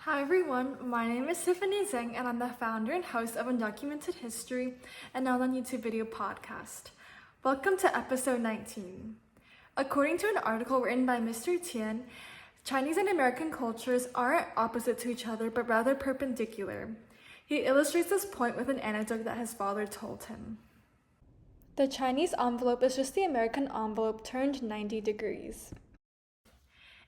Hi everyone, my name is Tiffany Zhang and I'm the founder and host of Undocumented History, an online YouTube video podcast. Welcome to episode 19. According to an article written by Mr. Tien, Chinese and American cultures aren't opposite to each other but rather perpendicular. He illustrates this point with an anecdote that his father told him. The Chinese envelope is just the American envelope turned 90 degrees.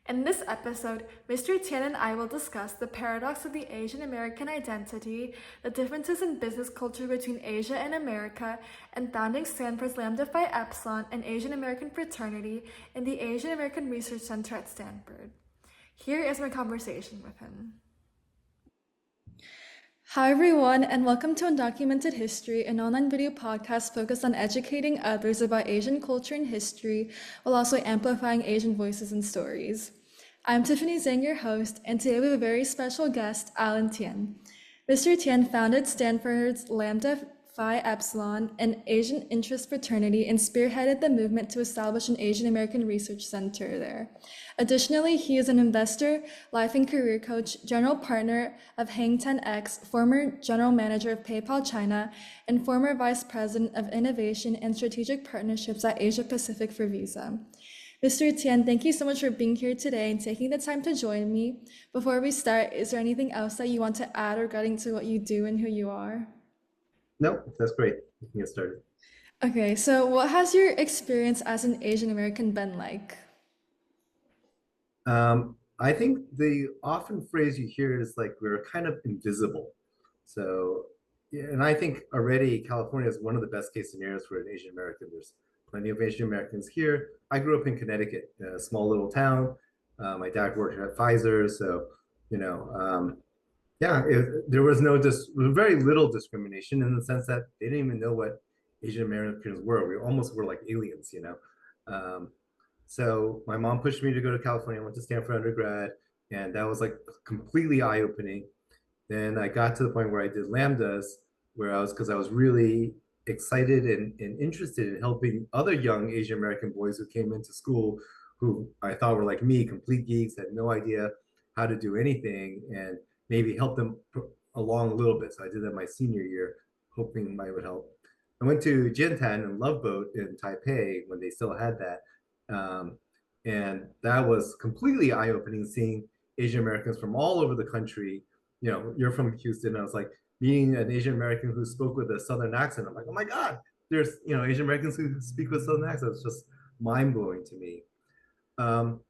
In this episode, Mr. Tien and I will discuss the paradox of the Asian American identity, the differences in business culture between Asia and America, and founding Stanford's Lambda Phi Epsilon, an Asian American fraternity, in the Asian American Research Center at Stanford. Here is my conversation with him. Hi everyone, and welcome to Undocumented History, an online video podcast focused on educating others about Asian culture and history, while also amplifying Asian voices and stories. I'm Tiffany Zhang, your host, and today we have a very special guest, Alan Tien. Mr. Tien founded Stanford's Lambda Phi Epsilon, an Asian interest fraternity, and spearheaded the movement to establish an Asian American Research Center there. Additionally, he is an investor, life and career coach, general partner of Hang 10X, former general manager of PayPal China, and former vice president of innovation and strategic partnerships at Asia Pacific for Visa. Mr. Tien, thank you so much for being here today and taking the time to join me. Before we start, is there anything else that you want to add regarding to what you do and who you are? No, that's great. We can get started. Okay, so what has your experience as an Asian American been like? I think the often phrase you hear is like we're kind of invisible. So, yeah, and I think already California is one of the best case scenarios for an Asian American. There's plenty of Asian Americans here. I grew up in Connecticut, a small little town. My dad worked at Pfizer, so you know, yeah, there was very little discrimination in the sense that they didn't even know what Asian Americans were. We almost were like aliens. Um, so my mom pushed me to go to California. I went to Stanford undergrad, and that was like completely eye-opening. Then I got to the point where I did Lambdas, because I was really excited and interested in helping other young Asian American boys who came into school who I thought were like me, complete geeks, had no idea how to do anything, and maybe help them along a little bit. So I did that my senior year, hoping I would help. I went to Jintan and Love Boat in Taipei when they still had that. Um, and that was completely eye-opening seeing Asian Americans from all over the country. You're from Houston. I was like meeting an Asian American who spoke with a Southern accent. I'm like, oh my God, there's Asian Americans who speak with Southern accents. It's just mind-blowing to me. Um,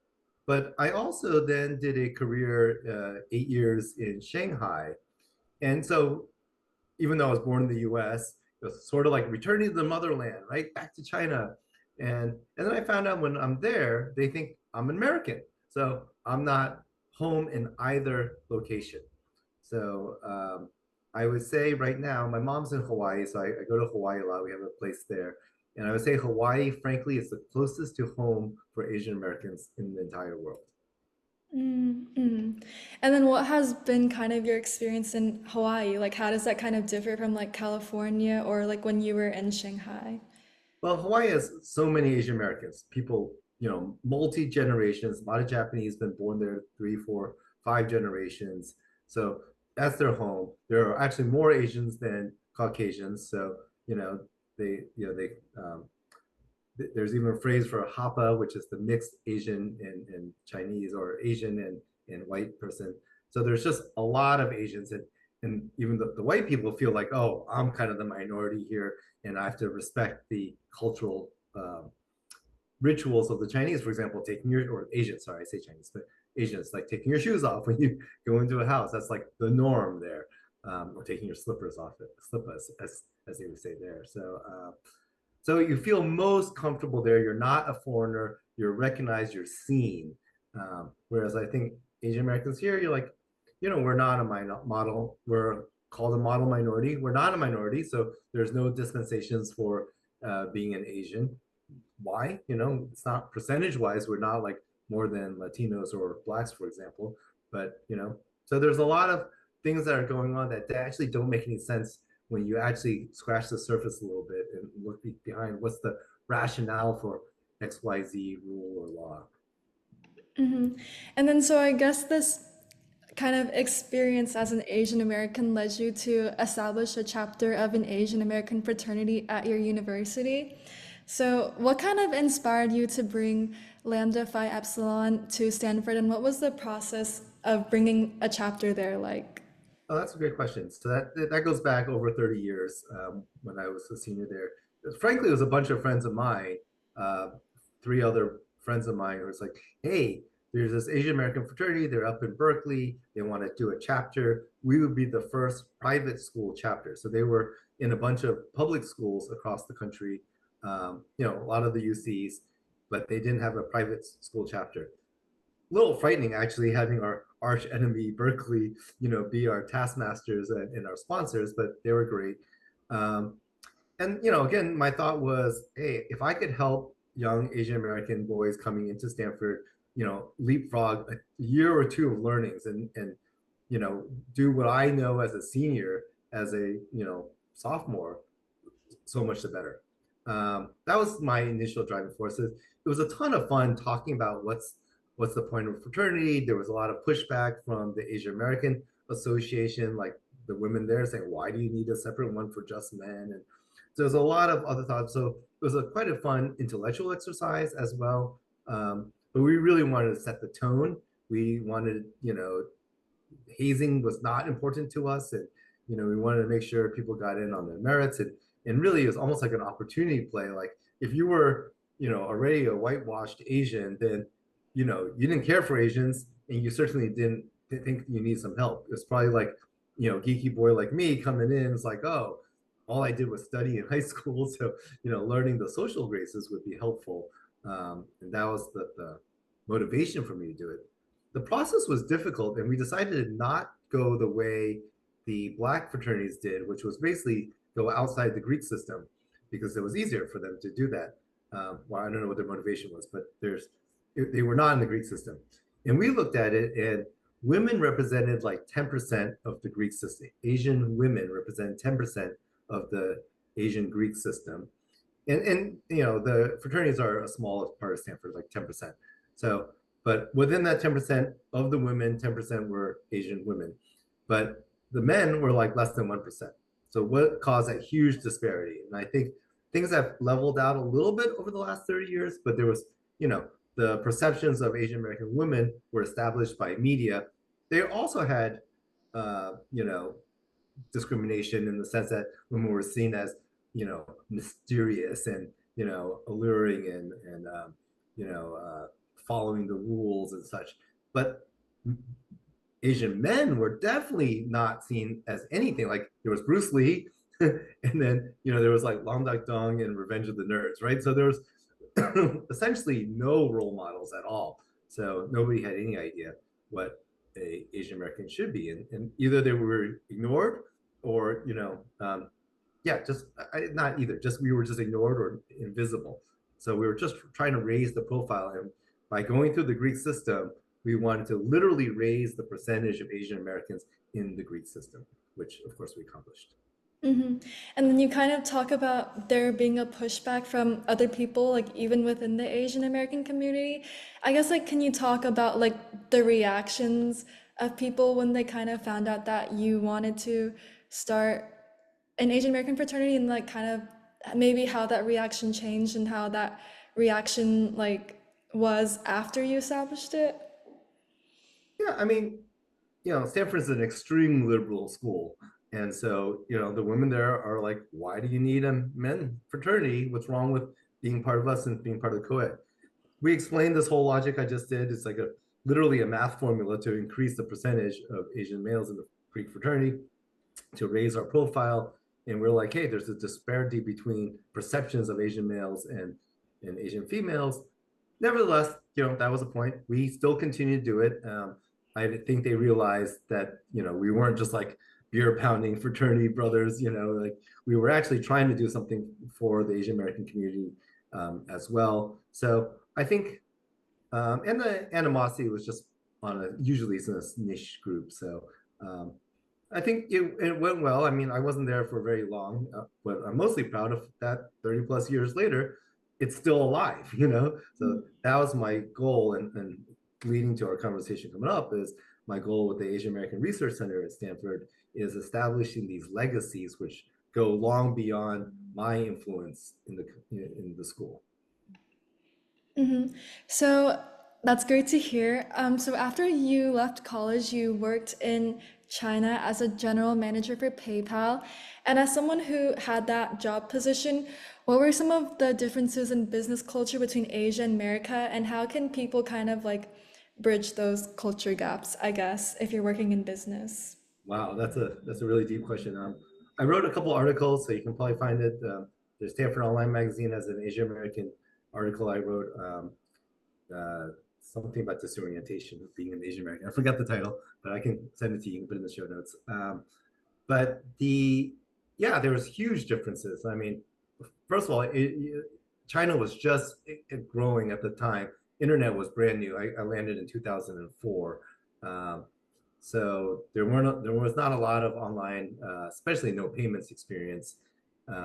but I also then did a career 8 years in Shanghai. And so even though I was born in the US, it was sort of like returning to the motherland, right? Back to China. And then I found out when I'm there, they think I'm an American. So I'm not home in either location. So I would say right now, my mom's in Hawaii, so I go to Hawaii a lot. We have a place there. And I would say Hawaii, frankly, is the closest to home for Asian Americans in the entire world. Mm-hmm. And then what has been kind of your experience in Hawaii? Like, how does that kind of differ from like California or like when you were in Shanghai? Well, Hawaii has so many Asian Americans, people, multi generations. A lot of Japanese been born there 3, 4, 5 generations. So that's their home. There are actually more Asians than Caucasians. So, you know, they there's even a phrase for Hapa, which is the mixed Asian and Chinese, or Asian and white person. So there's just a lot of Asians, and even the white people feel like, oh, I'm kind of the minority here, and I have to respect the cultural rituals of the Chinese. For example, taking your, or Asian, sorry, I say Chinese, but Asians, like taking your shoes off when you go into a house. That's like the norm there, or taking your slippers off, slippers, as they would say there. So you feel most comfortable there. You're not a foreigner. You're recognized. You're seen. Whereas I think Asian Americans here, you're like, we're not a model. We're called a model minority. We're not a minority, so there's no dispensations for being an Asian. Why? It's not percentage-wise. We're not like more than Latinos or Blacks, for example. But so there's a lot of things that are going on that actually don't make any sense when you actually scratch the surface a little bit and look behind what's the rationale for XYZ rule or law. Hmm. And then, so I guess this kind of experience as an Asian American led you to establish a chapter of an Asian American fraternity at your university. So, what kind of inspired you to bring Lambda Phi Epsilon to Stanford, and what was the process of bringing a chapter there like? Oh, that's a great question. So that goes back over 30 years when I was a senior there. Frankly, it was a bunch of friends of mine, uh, three other friends of mine, who was like, hey, there's this Asian American fraternity. They're up in Berkeley. They want to do a chapter. We would be the first private school chapter. So they were in a bunch of public schools across the country, a lot of the UCs, but they didn't have a private school chapter. Little frightening actually having our arch enemy Berkeley, be our taskmasters and our sponsors, but they were great. Um, and again, my thought was, hey, if I could help young Asian American boys coming into Stanford, leapfrog a year or two of learnings and do what I know as a senior, as a sophomore, so much the better. That was my initial driving force. It was a ton of fun talking about what's the point of fraternity. There was a lot of pushback from the Asian American Association, like the women there saying, "Why do you need a separate one for just men?" And so there's a lot of other thoughts. So it was quite a fun intellectual exercise as well. But we really wanted to set the tone. We wanted, hazing was not important to us, and we wanted to make sure people got in on their merits, and really it was almost like an opportunity play. Like if you were already a whitewashed Asian, then you didn't care for Asians, and you certainly didn't think you need some help. It's probably like geeky boy like me coming in. It's like, oh, all I did was study in high school, so learning the social graces would be helpful, and that was the motivation for me to do it. The process was difficult, and we decided to not go the way the Black fraternities did, which was basically go outside the Greek system, because it was easier for them to do that. Well, I don't know what their motivation was, but they were not in the Greek system. And we looked at it, and women represented like 10% of the Greek system. Asian women represent 10% of the Asian Greek system. And the fraternities are a small part of Stanford, like 10%. So, but within that 10% of the women, 10% were Asian women. But the men were like less than 1%. So what caused that huge disparity? And I think things have leveled out a little bit over the last 30 years, but there was, the perceptions of Asian American women were established by media. They also had, discrimination in the sense that women were seen as, mysterious and, alluring and following the rules and such. But Asian men were definitely not seen as anything. Like there was Bruce Lee, and then there was like Long Duck Dong and Revenge of the Nerds, right? So there was essentially no role models at all. So nobody had any idea what a Asian American should be, and either they were ignored or yeah, just not either. Just we were just ignored or invisible. So we were just trying to raise the profile, and by going through the Greek system, we wanted to literally raise the percentage of Asian Americans in the Greek system, which of course we accomplished. Hmm. And then you kind of talk about there being a pushback from other people, like even within the Asian American community. I guess like can you talk about like the reactions of people when they kind of found out that you wanted to start an Asian American fraternity and like kind of maybe how that reaction changed and how that reaction like was after you established it? Yeah, I mean, Stanford is an extreme liberal school. And so, the women there are like, why do you need a men fraternity? What's wrong with being part of us and being part of the co-ed? We explained this whole logic I just did. It's like literally a math formula to increase the percentage of Asian males in the Greek fraternity, to raise our profile. And we're like, hey, there's a disparity between perceptions of Asian males and Asian females. Nevertheless, that was a point. We still continue to do it. I think they realized that, we weren't just like beer pounding fraternity brothers, like we were actually trying to do something for the Asian American community as well. So I think, and the animosity was just usually it's in a niche group. So um, I think it went well. I mean, I wasn't there for very long, but I'm mostly proud of that 30 plus years later, it's still alive. So that was my goal, and leading to our conversation coming up is my goal with the Asian American Research Center at Stanford is establishing these legacies which go long beyond my influence in the school. So that's great to hear. So after you left college, you worked in China as a general manager for PayPal. And as someone who had that job position, what were some of the differences in business culture between Asia and America, and how can people kind of like bridge those culture gaps, I guess, if you're working in business? Wow, that's a really deep question. I wrote a couple articles, so you can probably find it. There's Stanford Online Magazine as an Asian American article I wrote. Uh, Something about disorientation of being an Asian American. I forgot the title, but I can send it to you. You can put it in the show notes. But yeah, there was huge differences. I mean, first of all, China was just growing at the time. Internet was brand new. I landed in 2004. Um, so there was not a lot of online, especially no payments experience.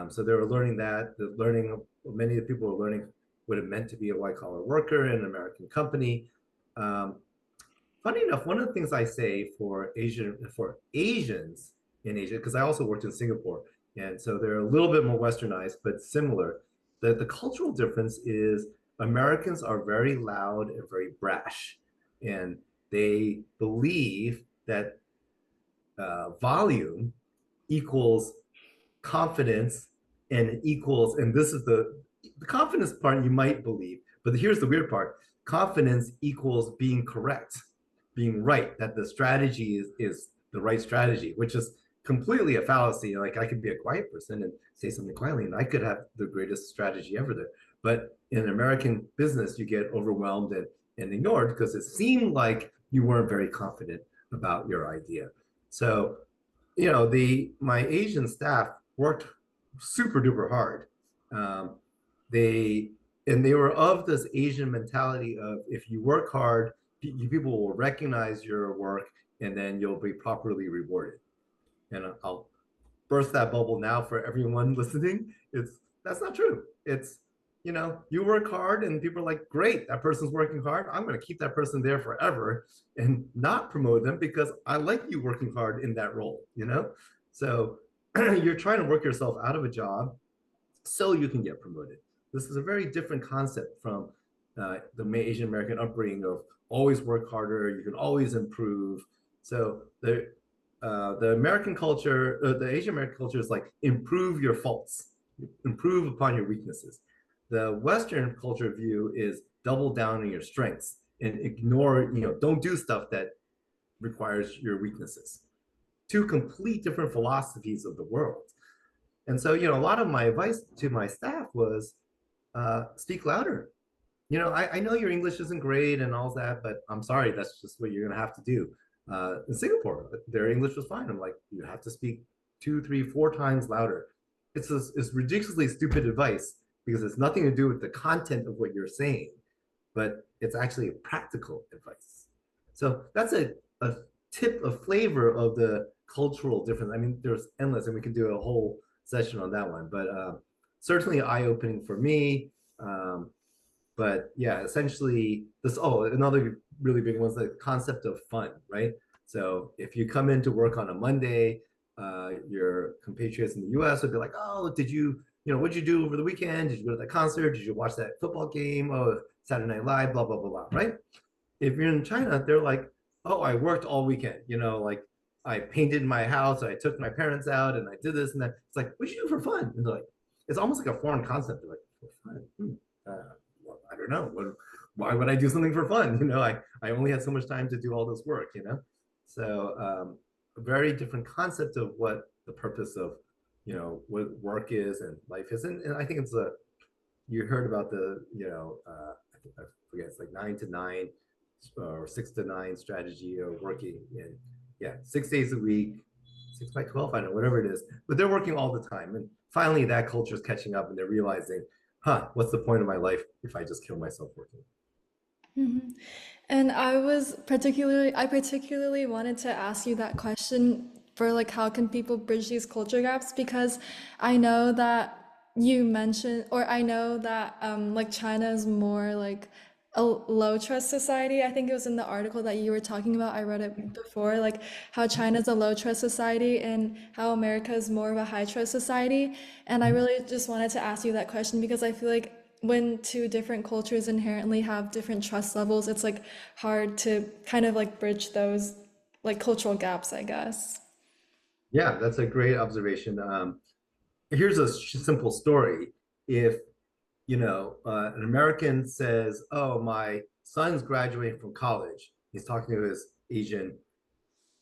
So they were learning that. Many of the people were learning what it meant to be a white collar worker in an American company. Um, Funny enough, one of the things I say for Asians in Asia, because I also worked in Singapore, and so they're a little bit more westernized, but similar. The cultural difference is Americans are very loud and very brash, and they believe that volume equals confidence and equals, and this is the confidence part you might believe, but here's the weird part: confidence equals being correct, being right, that the strategy is the right strategy, which is completely a fallacy. Like I could be a quiet person and say something quietly, and I could have the greatest strategy ever there. But in American business, you get overwhelmed and ignored because it seemed like you weren't very confident about your idea. So, my Asian staff worked super duper hard. Um, they they were of this Asian mentality of if you work hard, people will recognize your work, and then you'll be properly rewarded. And I'll burst that bubble now for everyone listening. That's not true. It's you work hard and people are like, great, that person's working hard. I'm going to keep that person there forever and not promote them because I like you working hard in that role. So you're trying to work yourself out of a job so you can get promoted. This is a very different concept from the Asian American upbringing of always work harder, you can always improve. So the American culture, the Asian American culture is like improve your faults, improve upon your weaknesses. The Western culture view is double down on your strengths and ignore, don't do stuff that requires your weaknesses. Two complete different philosophies of the world. And so, a lot of my advice to my staff was speak louder. I know your English isn't great and all that, but I'm sorry, that's just what you're going to have to do. In Singapore, their English was fine. I'm like, you have to speak 2, 3, 4 times louder. It's ridiculously stupid advice because it's nothing to do with the content of what you're saying, but it's actually a practical advice. So that's a tip, a flavor of the cultural difference. I mean, there's endless, and we can do a whole session on that one, but certainly eye-opening for me. But yeah, essentially another really big one is the concept of fun, right? So if you come into work on a Monday, your compatriots in the US would be like, oh, what'd you do over the weekend? Did you go to that concert? Did you watch that football game? Oh, Saturday Night Live, blah, blah, blah, blah, right? If you're in China, they're like, oh, I worked all weekend, like I painted my house, I took my parents out and I did this and that. It's like, what you do for fun? And they're like, it's almost like a foreign concept. They're like, for fun? Well, I don't know. Why would I do something for fun? I only had so much time to do all this work. So a very different concept of what the purpose of, what work is and life is. And I think you heard about I forget, it's like 9 to 9 or 6 to 9 strategy of working in, 6 days a week, 6 by 12, I don't know, whatever it is, but they're working all the time. And finally that culture is catching up and they're realizing, what's the point of my life if I just kill myself working? And I particularly wanted to ask you that question for like how can people bridge these culture gaps, because I know that you mentioned, or I know that like China is more like a low trust society. I think it was in the article that you were talking about. I read it before, like how China's a low trust society and how America is more of a high trust society. And I really just wanted to ask you that question because I feel like when two different cultures inherently have different trust levels, it's like hard to kind of like bridge those like cultural gaps, I guess. Yeah, that's a great observation. Here's a simple story. If an American says, "Oh, my son's graduating from college," he's talking to his Asian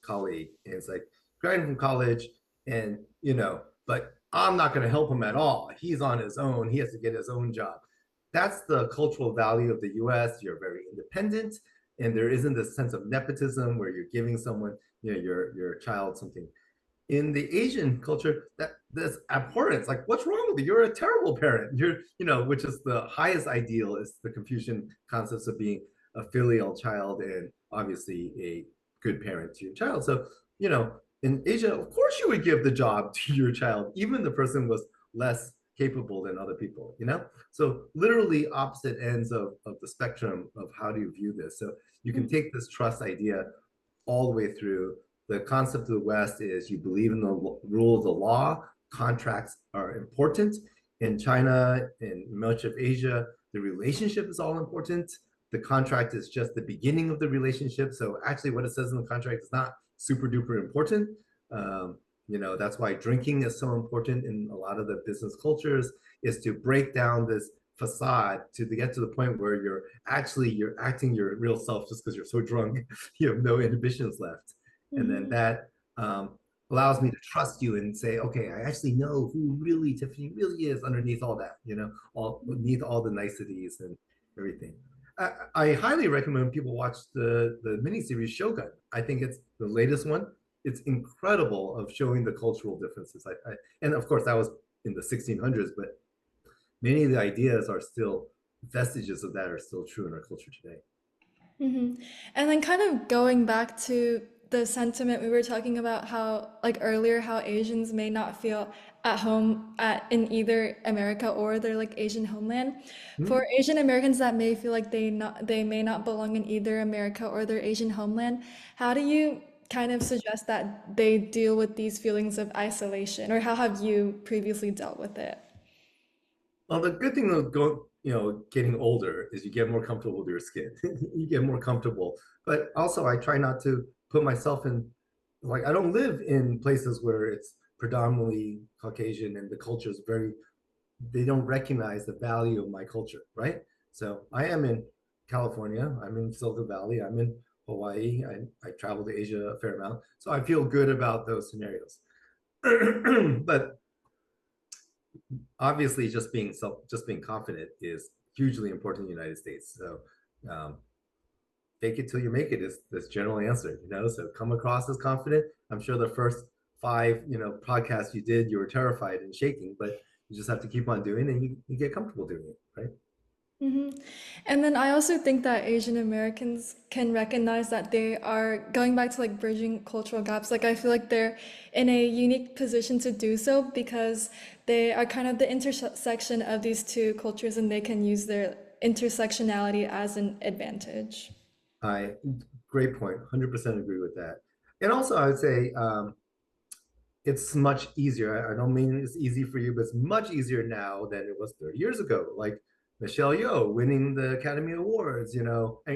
colleague, and it's like graduating from college, and but I'm not going to help him at all. He's on his own. He has to get his own job. That's the cultural value of the U.S. You're very independent, and there isn't this sense of nepotism where you're giving someone, your child something. In the Asian culture, that's abhorrence. Like, what's wrong with you? You're a terrible parent. Which is the highest ideal, is the Confucian concepts of being a filial child and obviously a good parent to your child. So, in Asia, of course you would give the job to your child, even the person was less capable than other people. So literally opposite ends of the spectrum of how do you view this. So you can take this trust idea all the way through. The concept of the West is you believe in the rule of the law. Contracts are important. In China, in much of Asia, the relationship is all important. The contract is just the beginning of the relationship. So actually, what it says in the contract is not super duper important. That's why drinking is so important in a lot of the business cultures, is to break down this facade to get to the point where you're acting your real self just because you're so drunk you have no inhibitions left, and then Mhm. that allows me to trust you and say, okay, I actually know who really Tiffany really is underneath all that, all beneath all the niceties and everything. I highly recommend people watch the miniseries Shogun. I think it's the latest one. It's incredible of showing the cultural differences. And of course that was in the 1600s, but many of the ideas are still, vestiges of that are still true in our culture today. hmm And then kind of going back to the sentiment we were talking about how like earlier how Asians may not feel at home in either America or their like Asian homeland. Hmm? For Asian Americans that may feel like they may not belong in either America or their Asian homeland, how do you kind of suggest that they deal with these feelings of isolation, or how have you previously dealt with it? Well, the good thing of getting older is you get more comfortable with your skin. You get more comfortable. But also, I try not to put myself in, like, I don't live in places where it's predominantly Caucasian and the culture is they don't recognize the value of my culture, right? So I am in California, I'm in Silicon Valley, I'm in Hawaii, I travel to Asia a fair amount. So I feel good about those scenarios. But obviously just being confident is hugely important in the United States. So um, fake it till you make it is this general answer. So come across as confident. I'm sure the first five podcasts you did, you were terrified and shaking, but you just have to keep on doing it, and you get comfortable doing it, right? hmm And then I also think that Asian Americans can recognize that they are going back to like bridging cultural gaps. Like I feel like they're in a unique position to do so because they are kind of the intersection of these two cultures and they can use their intersectionality as an advantage. I Great point. 100% agree with that. And also, I would say it's much easier. I don't mean it's easy for you, but it's much easier now than it was 30 years ago. Like Michelle Yeoh winning the Academy Awards, and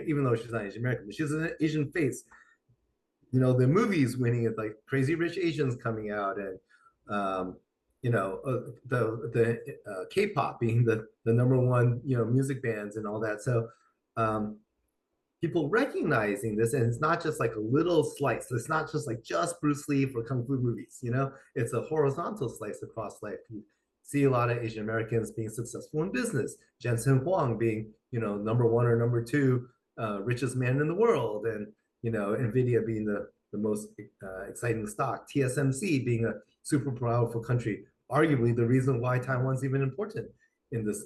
even though she's not Asian American, but she's an Asian face. The movies winning it, like Crazy Rich Asians coming out, and the K-pop being the number one music bands and all that. So um, people recognizing this, and it's not just like a little slice. It's not just like just Bruce Lee for kung fu movies. It's a horizontal slice across life. You see a lot of Asian Americans being successful in business. Jensen Huang being number one or number two richest man in the world, and Nvidia being the most exciting stock. TSMC being a super powerful country. Arguably the reason why Taiwan's even important in this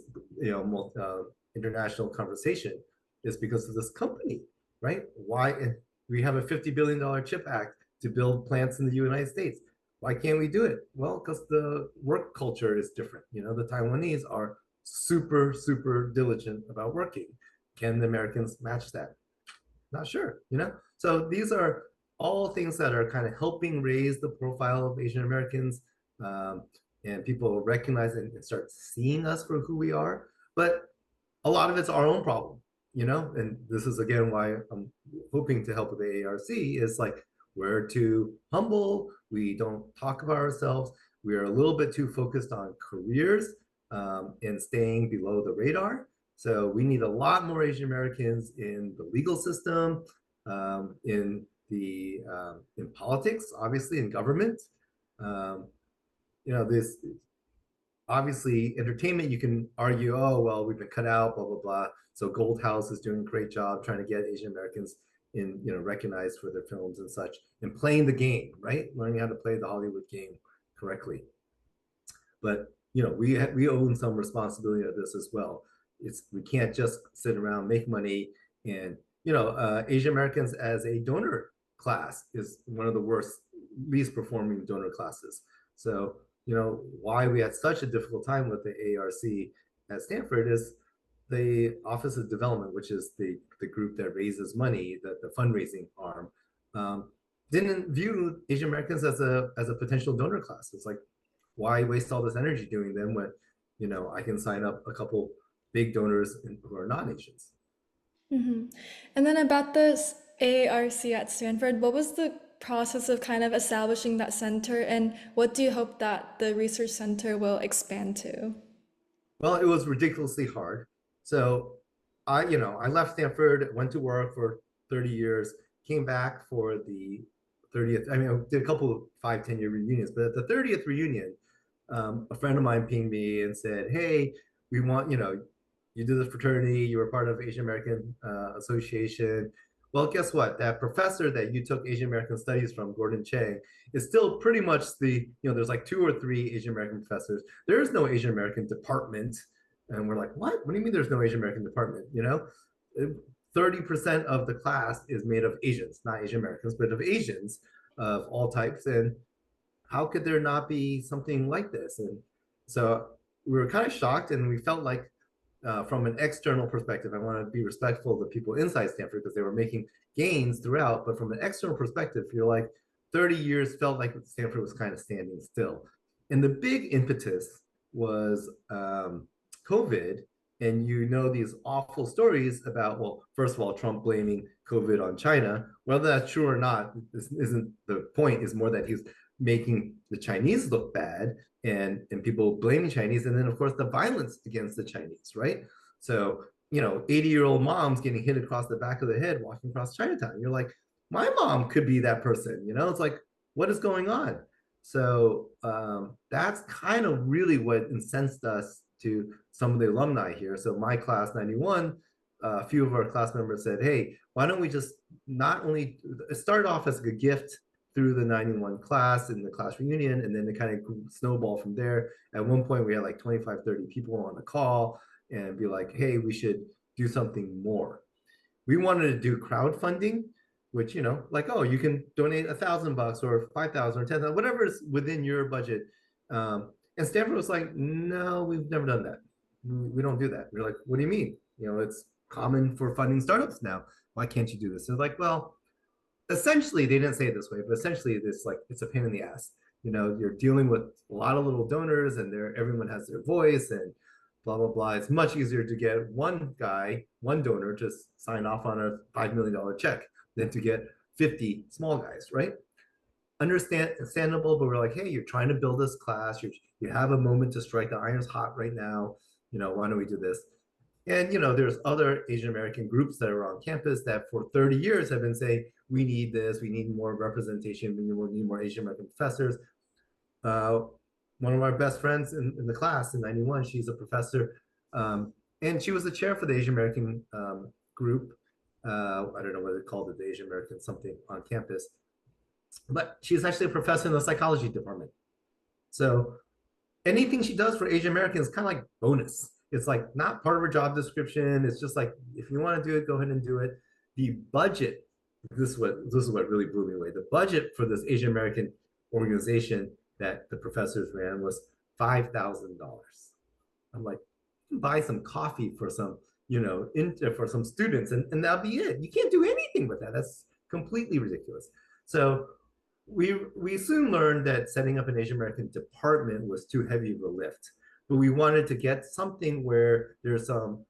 international conversation is because of this company, right? Why we have a $50 billion chip act to build plants in the United States. Why can't we do it? Well, because the work culture is different. The Taiwanese are super, super diligent about working. Can the Americans match that? Not sure, you know? So these are all things that are kind of helping raise the profile of Asian Americans, um, and people recognize and start seeing us for who we are. But a lot of it's our own problem, you know? And this is again why I'm hoping to help with the ARC is like we're too humble. We don't talk about ourselves. We are a little bit too focused on careers, and staying below the radar. So we need a lot more Asian Americans in the legal system, in politics, obviously in government. Um, you know, this obviously entertainment. You can argue, oh well, we've been cut out, blah blah blah. So Gold House is doing a great job trying to get Asian Americans in, recognized for their films and such, and playing the game, right? Learning how to play the Hollywood game correctly. But we own some responsibility of this as well. We can't just sit around, make money, and Asian Americans as a donor class is one of the worst, least performing donor classes. So why we had such a difficult time with the ARC at Stanford is the Office of Development, which is the group that raises money, the fundraising arm, didn't view Asian Americans as a potential donor class. It's like, why waste all this energy doing them when I can sign up a couple big donors who are non-Asians. Hmm. And then about this AARC at Stanford, what was the process of kind of establishing that center, and what do you hope that the research center will expand to? Well, it was ridiculously hard. So I left Stanford, went to work for 30 years, came back for the 30th. I mean, I did a couple of 5, 10 year reunions, but at the 30th reunion, a friend of mine pinged me and said, "Hey, we want, you did this fraternity, you were part of Asian American Association. Well, guess what? That professor that you took Asian American Studies from, Gordon Chang, is still pretty much there's like 2 or 3 Asian American professors. There is no Asian American department." And we're like, "What? What do you mean there's no Asian American department?" 30% of the class is made of Asians, not Asian Americans, but of Asians of all types. And how could there not be something like this? And so we were kind of shocked, and we felt like, from an external perspective, I want to be respectful of the people inside Stanford because they were making gains throughout. But from an external perspective, you're like 30 years felt like Stanford was kind of standing still. And the big impetus was COVID. And these awful stories about, well, first of all, Trump blaming COVID on China. Whether that's true or not, this isn't the point. Is more that he's making the Chinese look bad, and people blaming Chinese, and then of course the violence against the Chinese, right? So 80-year-old moms getting hit across the back of the head walking across Chinatown. You're like, my mom could be that person. It's like, what is going on? So that's kind of really what incensed us to some of the alumni here. So my class 91, a few of our class members said, "Hey, why don't we just not only start off as a gift through the 91 class and the class reunion, and then it kind of snowball from there." At one point, we had like 25, 30 people on the call and be like, "Hey, we should do something more." We wanted to do crowdfunding, which, like, oh, you can donate $1,000 or 5,000 or 10,000, whatever is within your budget. And Stanford was like, "No, we've never done that. We don't do that." We're like, "What do you mean? It's common for funding startups now. Why can't you do this?" And like, well, essentially, they didn't say it this way, but essentially it's a pain in the ass. You're dealing with a lot of little donors, and everyone has their voice and blah blah blah. It's much easier to get one donor to sign off on a $5 million check than to get 50 small guys, right? Understandable, but we're like, "Hey, you're trying to build this class. You have a moment to strike. The iron's hot right now. Why don't we do this?" And there's other Asian American groups that are on campus that for 30 years have been saying, "We need this, we need more representation, we need more Asian American professors." Uh, One of our best friends in the class in 91, she's a professor, and she was the chair for the Asian American group. I don't know what they called it, the Asian American something on campus, but she's actually a professor in the psychology department. So anything she does for Asian Americans is kind of like bonus. It's like not part of her job description. It's just like, if you want to do it, go ahead and do it. The budget, this is what really blew me away. The budget for this Asian American organization that the professors ran was $5,000. I'm like, you can buy some coffee for some for some students, and that'll be it. You can't do anything with that. That's completely ridiculous. So we soon learned that setting up an Asian American department was too heavy of a lift, but we wanted to get something where there's some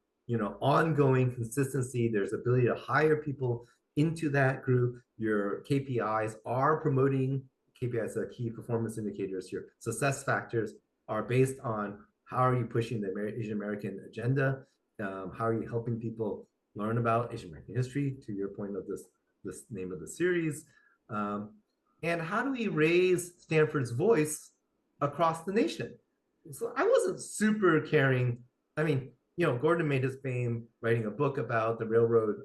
ongoing consistency. There's ability to hire people into that group. Your KPIs are promoting KPIs, are key performance indicators. Your success factors are based on how are you pushing the Asian American agenda, how are you helping people learn about Asian American history, to your point of this name of the series, and how do we raise Stanford's voice across the nation? So I wasn't super caring. I mean, Gordon made his fame writing a book about the railroad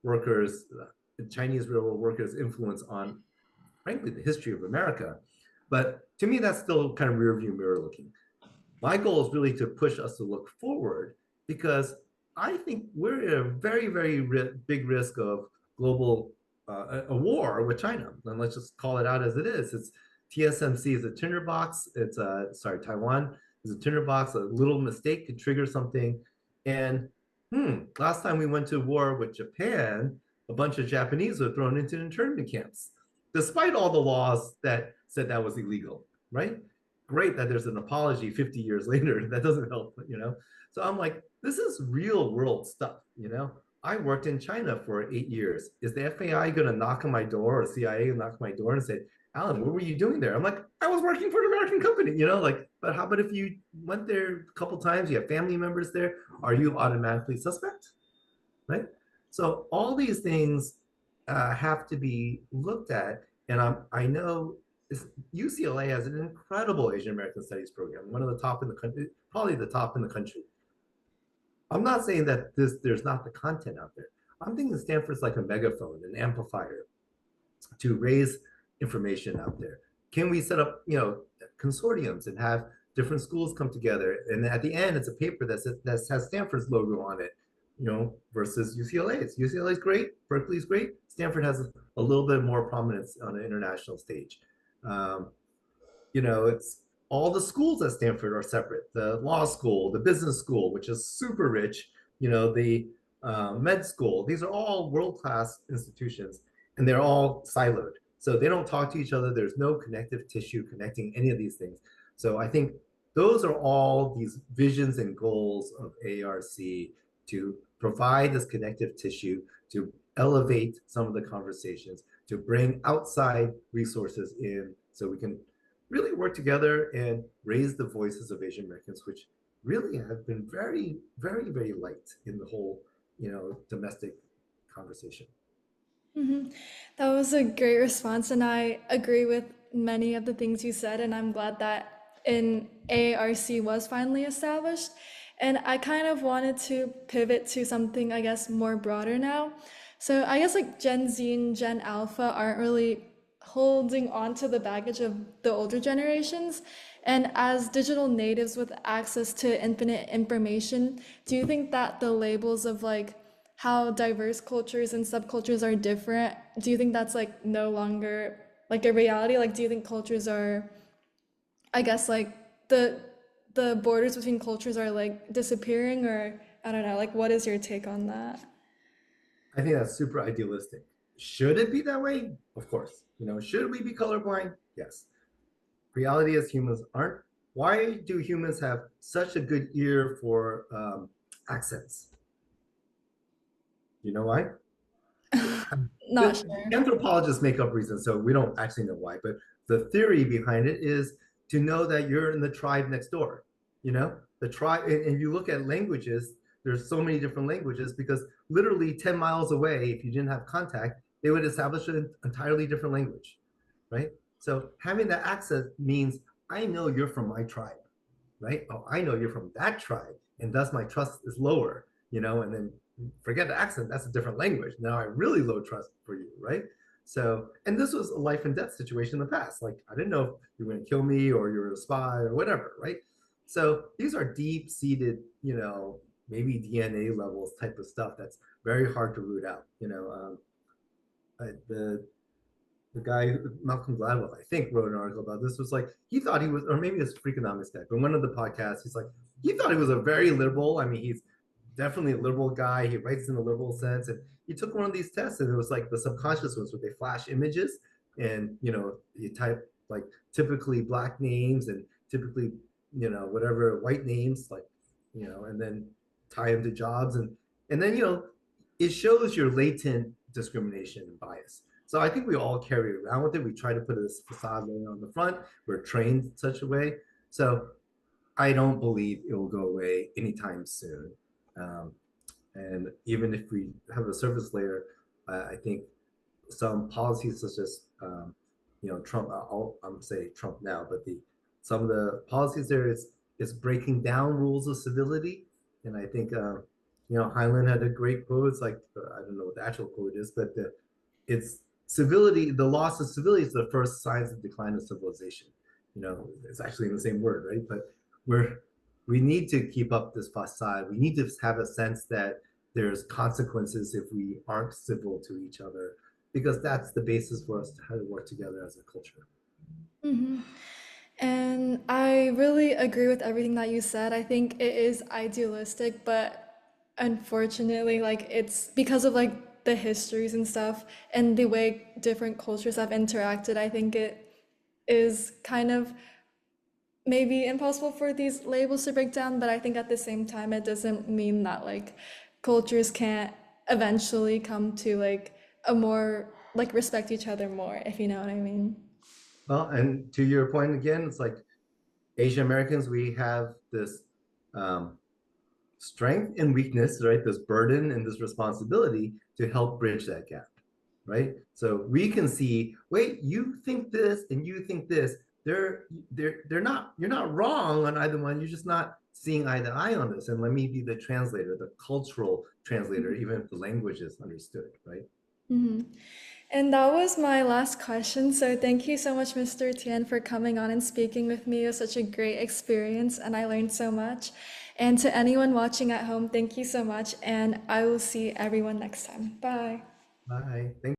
workers, the Chinese railroad workers' influence on, frankly, the history of America. But to me, that's still kind of rearview mirror looking. My goal is really to push us to look forward, because I think we're at a very, very big risk of global a war with China. And let's just call it out as it is. It's TSMC is a tinderbox. It's Taiwan is a tinderbox. A little mistake could trigger something. And last time we went to war with Japan, a bunch of Japanese were thrown into internment camps, despite all the laws that said that was illegal, right? Great that there's an apology 50 years later. That doesn't help, So I'm like, this is real world stuff, I worked in China for 8 years. Is the FBI going to knock on my door, or CIA knock on my door and say, Alan, what were you doing there? I'm like, I was working for an American company, but how about if you went there a couple times, you have family members there, are you automatically suspect, right? So all these things have to be looked at. And I know UCLA has an incredible Asian American Studies program, one of the top in the country, probably the top in the country. I'm not saying that there's not the content out there. I'm thinking Stanford's like a megaphone, an amplifier to raise information out there. Can we set up, consortiums and have different schools come together? And at the end, it's a paper that has Stanford's logo on it, versus UCLA's. UCLA's great, Berkeley's great. Stanford has a little bit more prominence on an international stage. It's all the schools at Stanford are separate. The law school, the business school, which is super rich, the med school. These are all world-class institutions, and they're all siloed. So they don't talk to each other. There's no connective tissue connecting any of these things. So I think those are all these visions and goals of ARC, to provide this connective tissue, to elevate some of the conversations, to bring outside resources in, so we can really work together and raise the voices of Asian Americans, which really have been very, very, very light in the whole, domestic conversation. Mm-hmm. That was a great response, and I agree with many of the things you said, and I'm glad that an AARC was finally established. And I kind of wanted to pivot to something, I guess, more broader now. So I guess like Gen Z and Gen Alpha aren't really holding on to the baggage of the older generations. And as digital natives with access to infinite information, do you think that the labels of like how diverse cultures and subcultures are different, do you think that's like no longer like a reality? Like, do you think cultures are, I guess, like the borders between cultures are like disappearing, or I don't know, like what is your take on that? I think that's super idealistic. Should it be that way? Of course. Should we be colorblind? Yes. Reality is humans aren't. Why do humans have such a good ear for accents? You know why? Not The sure. anthropologists make up reasons, so we don't actually know why, but the theory behind it is to know that you're in the tribe next door. The tribe, and you look at languages, there's so many different languages, because literally 10 miles away, if you didn't have contact, they would establish an entirely different language, right? So having that access means I know you're from my tribe, right? Oh, I know you're from that tribe, and thus my trust is lower, and then forget the accent, that's a different language. Now I really low trust for you, right? So, and this was a life and death situation in the past. Like, I didn't know if you were going to kill me or you're a spy or whatever, right? So these are deep seated, maybe DNA levels type of stuff that's very hard to root out. The guy, Malcolm Gladwell, I think, wrote an article about this. Was like, he thought he was, or maybe it's Freakonomics guy, but one of the podcasts, he's like, he thought he was a very liberal. I mean, he's definitely a liberal guy. He writes in a liberal sense, and he took one of these tests, and it was like the subconscious ones where they flash images, and you type like typically black names and typically whatever white names, like and then tie them to jobs, and then it shows your latent discrimination and bias. So I think we all carry around with it. We try to put this facade layer on the front. We're trained such a way. So I don't believe it will go away anytime soon. Um, and even if we have a surface layer, I think some policies such as Trump. I'm saying Trump now, but the some of the policies there is breaking down rules of civility, and I think Highland had a great quote. It's like I don't know what the actual quote is, but it's civility. The loss of civility is the first signs of decline of civilization. It's actually in the same word, right? But we're we need to keep up this facade. We need to have a sense that there's consequences if we aren't civil to each other, because that's the basis for us to how to work together as a culture. Hmm. And I really agree with everything that you said. I think it is idealistic, but unfortunately, like it's because of like the histories and stuff and the way different cultures have interacted, I think it is kind of maybe impossible for these labels to break down, but I think at the same time, it doesn't mean that like cultures can't eventually come to like a more like respect each other more, if you know what I mean. Well, and to your point again, it's like Asian Americans, we have this um, strength and weakness, right? This burden and this responsibility to help bridge that gap, right? So we can see, wait, you think this and you think this. They're not. You're not wrong on either one. You're just not seeing eye to eye on this. And let me be the translator, the cultural translator, even if the language is understood, right? Hmm. And that was my last question. So thank you so much, Mr. Tien, for coming on and speaking with me. It was such a great experience, and I learned so much. And to anyone watching at home, thank you so much, and I will see everyone next time. Bye. Bye. Thank